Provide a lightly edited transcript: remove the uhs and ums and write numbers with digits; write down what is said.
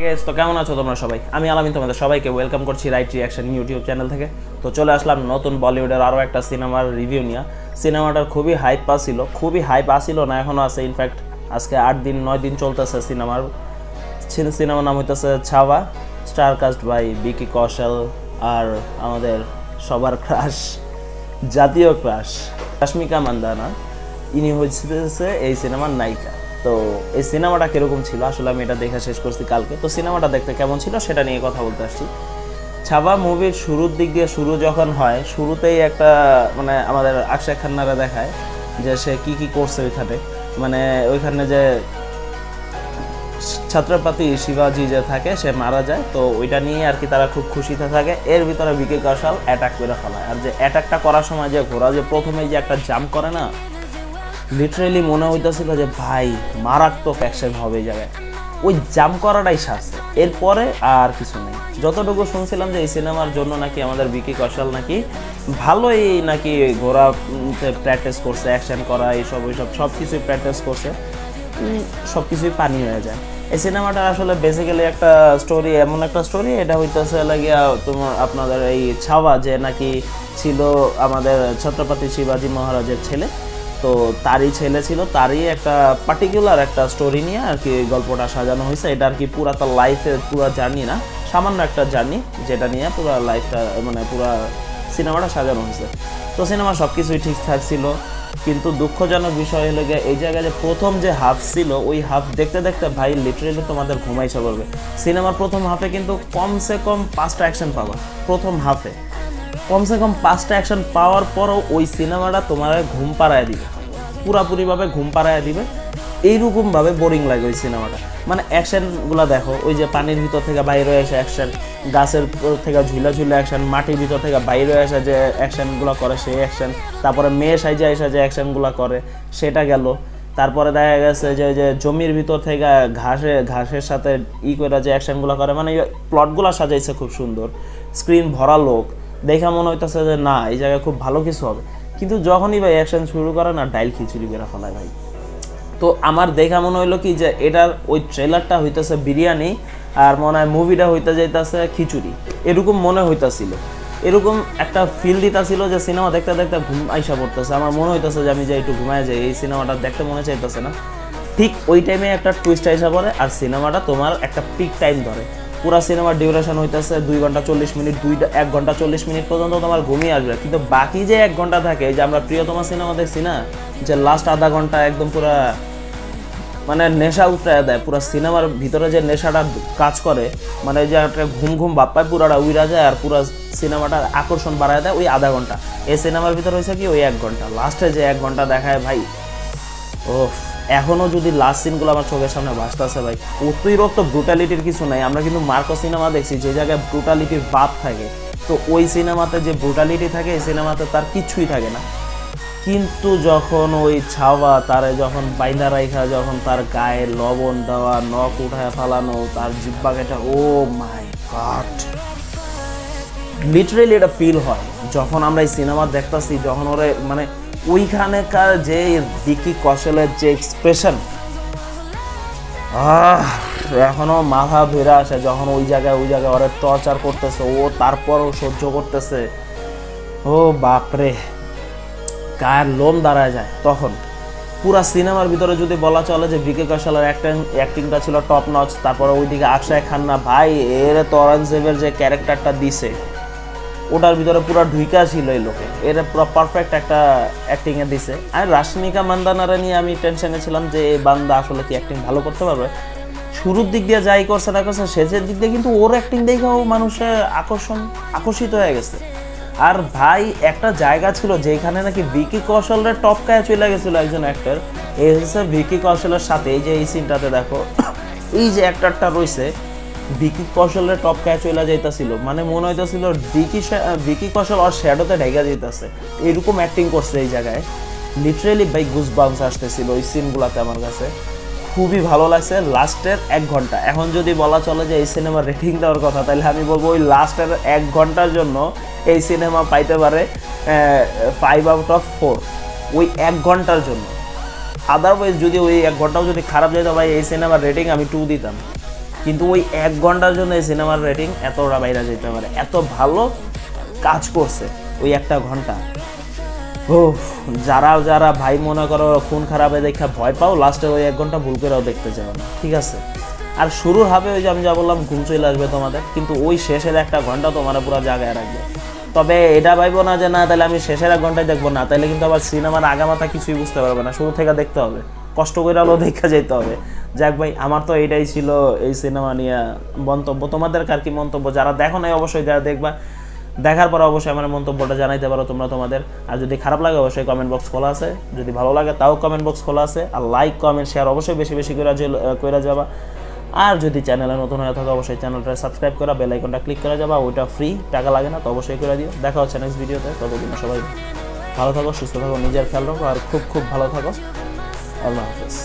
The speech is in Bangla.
গাইস তো কেমন আছো তোমরা সবাই? আমি আলামিন তোমাদের সবাইকে ওয়েলকাম করছি রাইট রিঅ্যাকশন ইউটিউব চ্যানেল থেকে। তো চলে আসলাম নতুন বলিউডের আরও একটা সিনেমার রিভিউ নিয়ে। সিনেমাটার খুবই হাইপ আসিল না, এখনও আছে। ইনফ্যাক্ট আজকে 8-9 দিন চলতেছে সিনেমার নাম হইতেছে ছাওয়া। স্টার কাস্ট বাই বিকি কৌশল আর আমাদের সবার ক্রাশ, জাতীয় ক্রাশ রশ্মিকা মান্দানা। ইনি হচ্ছে এই সিনেমার নায়িকা। তো এই সিনেমাটা কীরকম ছিল আসলে আমি এটা দেখে শেষ করছি কালকে। তো সিনেমাটা দেখতে কেমন ছিল সেটা নিয়ে কথা বলতে আসছি। ছাওয়া মুভির শুরুর দিক দিয়ে শুরু যখন হয়, শুরুতেই একটা মানে আমাদের অক্ষয় খান্নারা দেখায় যে সে কি করছে ওইখানে, মানে ওইখানে যে ছত্রপতি শিবাজি যে থাকে সে মারা যায়। তো ওইটা নিয়ে আর কি তারা খুব খুশিতে থাকে। এর ভিতরে বিকি কৌশল অ্যাটাক করে ফেলায়। আর যে অ্যাটাকটা করার সময় যে ঘোড়া যে প্রথমে যে একটা জাম্প করে না, লিটারেলি মনে হইতেছিল যে ভাই মারাত্মক অ্যাকশন হবে এই জায়গায়। ওই জাম্প করাটাই শাস্তি, এরপরে আর কিছু নেই। যতটুকু শুনছিলাম যে এই সিনেমার জন্য নাকি আমাদের বিকি কৌশল নাকি ভালোই নাকি ঘোড়া প্র্যাকটিস করছে, অ্যাকশন করা এইসব সব কিছুই প্র্যাকটিস করছে, সব কিছুই পানি হয়ে যায়। এই সিনেমাটা আসলে বেসিক্যালি একটা স্টোরি, এমন একটা স্টোরি, এটা হইতেছে লাগিয়া তোমার আপনাদের এই ছাওয়া যে নাকি ছিল আমাদের ছত্রপতি শিবাজি মহারাজের ছেলে। তো তারই ছেলে ছিল, তারই একটা পার্টিকুলার একটা স্টোরি নিয়ে আর কি গল্পটা সাজানো হয়েছে। এটা আর কি পুরা তার লাইফের পুরো জার্নি না, সামান্য একটা জার্নি যেটা নিয়ে পুরো লাইফটা মানে পুরো সিনেমাটা সাজানো হয়েছে। তো সিনেমা সব কিছুই ঠিকঠাক ছিল, কিন্তু দুঃখজনক বিষয় হলো গিয়ে এই জায়গায় যে প্রথম যে হাফ ছিল ওই হাফ দেখতে দেখতে ভাই লিটারেলি তোমাদের ঘুমাইছে বলবে। সিনেমার প্রথম হাফে কিন্তু কমসে কম 5টা অ্যাকশন পাওয়া, প্রথম হাফে কমসে কম 5টা অ্যাকশন পাওয়ার পরও ওই সিনেমাটা তোমার ঘুম পাড়ায় দিবে, পুরাপুরিভাবে ঘুম পাড়ায় দিবে। এইরকমভাবে বোরিং লাগে ওই সিনেমাটা। মানে অ্যাকশনগুলো দেখো, ওই যে পানির ভিতর থেকে বাইরে এসে অ্যাকশন, গাছের থেকে ঝুলে অ্যাকশন, মাটির ভিতর থেকে বাইরে এসে যে অ্যাকশনগুলো করে সেই অ্যাকশন, তারপরে মেয়ে সাইজে এসে যে অ্যাকশনগুলো করে সেটা গেল। তারপরে দেখা গেছে যে জমির ভিতর থেকে ঘাসের সাথে করে যে অ্যাকশনগুলো করে, মানে প্লটগুলো সাজাইছে খুব সুন্দর, স্ক্রিন ভরা লোক, দেখা মনে হইতেছে যে না এই জায়গায় খুব ভালো কিছু হবে। কিন্তু যখনই ভাই অ্যাকশন শুরু করে না, ডাইল খিচুড়ি বেরা ফেলায় ভাই। তো আমার দেখা মনে হইলো কি যে এটার ওই ট্রেলারটা হইতেছে বিরিয়ানি আর মনে হয় মুভিটা হইতে যাইতেছে খিচুড়ি, এরকম মনে হইতেছিল। এরকম একটা ফিল দিতেছিল যে সিনেমা দেখতে দেখতে ঘুম আইসা পড়তেছে। আমার মনে হইতেছে যে আমি যে একটু ঘুমায় যাই, এই সিনেমাটা দেখতে মনে চাইতেছে না। ঠিক ওই টাইমে একটা টুইস্ট আইসা পড়ে আর সিনেমাটা তোমার একটা পিক টাইম ধরে। পুরা সিনেমার ডিউরেশন হইতেছে 2 ঘন্টা 40 মিনিট, 1 ঘন্টা 40 মিনিট পর্যন্ত তোমার ঘুমিয়ে আসবে। কিন্তু বাকি যে 1 ঘন্টা থাকে, যে আমরা প্রিয়তমা সিনেমা দেখছি না, যে লাস্ট আধা ঘন্টা একদম পুরা মানে নেশা উঠে দেয়, পুরো সিনেমার ভিতরে যে নেশাটা কাজ করে, মানে যে একটা ঘুম ভাব পায় পুরাটা উইরা যায় আর পুরো সিনেমাটার আকর্ষণ বাড়ায় দেয় ওই আধা ঘন্টা। এই সিনেমার ভিতরে হয়েছে কি ওই 1 ঘন্টা, লাস্টে যে 1 ঘন্টা দেখায় ভাই, ও এখনও যদি লাস্ট সিনগুলো আমার চোখের সামনে ভাসতেছে ভাই। অতিরিক্ত ব্রুটালিটির কিছু নাই। আমরা কিন্তু মার্কো সিনেমা দেখছি যে জায়গায় ব্রুটালিটির বাপ থাকে, তো ওই সিনেমাতে যে ব্রুটালিটি থাকে এই সিনেমাতে তার কিছুই থাকে না। কিন্তু যখন ওই ছাওয়া তারে যখন বাইন্দা রাইখা যখন তার গায়ে লবণ দেওয়া, নখ উঠায় ফালানো, তার জিব্বা কেটা, ও মাই গড, লিটারেলি এটা ফিল হয় যখন আমরা এই সিনেমা দেখতেছি। যখন ওরে মানে ওইখানেকার যে বিকি কৌশলের যে এক্সপ্রেশন, এখনো মাথা ধরে আসে যখন ওই জায়গায় ওরা টর্চার করতেছে, ও তারপরও সহ্য করতেছে। ও বাপরে, গায়ের লোম দাঁড়ায় যায় তখন। পুরা সিনেমার ভিতরে যদি বলা চলে যে বিকি কৌশলের অ্যাক্টিংটা ছিল টপ নচ। তারপরে ওইদিকে অক্ষয় খান্না ভাই, এর অরঙ্গজেবের যে ক্যারেক্টারটা দিছে ওটার ভিতরে পুরো ঢুইকা ছিল এই লোকে, এর পুরো পারফেক্ট একটা অ্যাক্টিংয়ে দিছে। আর রশ্মিকা মান্দানারে নিয়ে আমি টেনশনে ছিলাম যে এই বান্দা আসলে কি অ্যাক্টিং ভালো করতে পারবে। শুরুর দিক দিয়ে যাই করছে না করছে, শেষের দিক দিয়ে কিন্তু ওর অ্যাক্টিং দেখেও মানুষের আকর্ষিত হয়ে গেছে। আর ভাই একটা জায়গা ছিল যেখানে নাকি বিকি কৌশলের টপকায় চলে গেছিল একজন অ্যাক্টর, এই হচ্ছে বিকি কৌশলের সাথে। এই যে এই সিনটাতে দেখো, এই যে অ্যাক্টরটা রয়েছে বিকি কৌশলের টপকায় চলে যাইতেছিল, মানে মনে হইতেছিল বিকি কৌশল আর শ্যাডোতে ঢেকে যাইতেছে, এরকম অ্যাক্টিং করছে এই জায়গায়। লিটারেলি ভাই গুজবাম্পস আসতেছিল ওই সিনগুলোতে, আমার কাছে খুবই ভালো লাগছে। লাস্টের 1 ঘন্টা, এখন যদি বলা চলে যে এই সিনেমার রেটিং দেওয়ার কথা, তাহলে আমি বলবো ওই লাস্টের 1 ঘন্টার জন্য এই সিনেমা পাইতে পারে 5/4, ওই 1 ঘন্টার জন্য। আদারওয়াইজ যদি ওই 1 ঘন্টাও যদি খারাপ যেত ভাই, এই সিনেমার রেটিং আমি 2 দিতাম। কিন্তু ওই 1 ঘন্টার জন্য এই সিনেমার রেটিং এতটা বাইরে যেতে পারে, এত ভালো কাজ করছে ওই 1 ঘন্টা। ও যারা যারা ভাই মনে করো খুন খারাপে দেখা ভয় পাও, লাস্টে ওই 1 ঘন্টা ভুল করেও দেখতে চাও না, ঠিক আছে। আর শুরুর হবে ওই যে আমি যা বললাম ঘুম চলে আসবে তোমাদের, কিন্তু ওই শেষের 1 ঘন্টা তোমার পুরো জায়গায় রাখবে। তবে এটা ভাইবো না যে না তাহলে আমি শেষের 1 ঘন্টায় দেখবো না, তাহলে কিন্তু আবার সিনেমার আগামাথা কিছুই বুঝতে পারবে না, শুরু থেকে দেখতে হবে, কষ্ট করে হলেও দেখা যেতে হবে। যাক ভাই, আমার তো এটাই ছিল এই সিনেমা নিয়ে মন্তব্য। তোমাদের কার কি মন্তব্য? যারা দেখো নাই অবশ্যই যারা দেখবা, দেখার পর অবশ্যই আমার মন্তব্যটা জানাইতে পারো তোমরা তোমাদের। আর যদি খারাপ লাগে অবশ্যই কমেন্ট বক্স খোলা আছে, যদি ভালো লাগে তাও কমেন্ট বক্স খোলা আছে। আর লাইক কমেন্ট শেয়ার অবশ্যই বেশি বেশি করে যাবা। আর যদি চ্যানেলে নতুন হয়ে থাকে অবশ্যই চ্যানেলটা সাবস্ক্রাইব করা, বেল আইকনটা ক্লিক করে যাবা, ওইটা ফ্রি, টাকা লাগে না, তো অবশ্যই করে দিও। দেখা হচ্ছে নেক্সট ভিডিওতে, ততদিন সবাই ভালো থাকো, সুস্থ থাকো, নিজের খেয়াল রাখো, আর খুব খুব ভালো থাকো। আল্লাহ হাফেজ।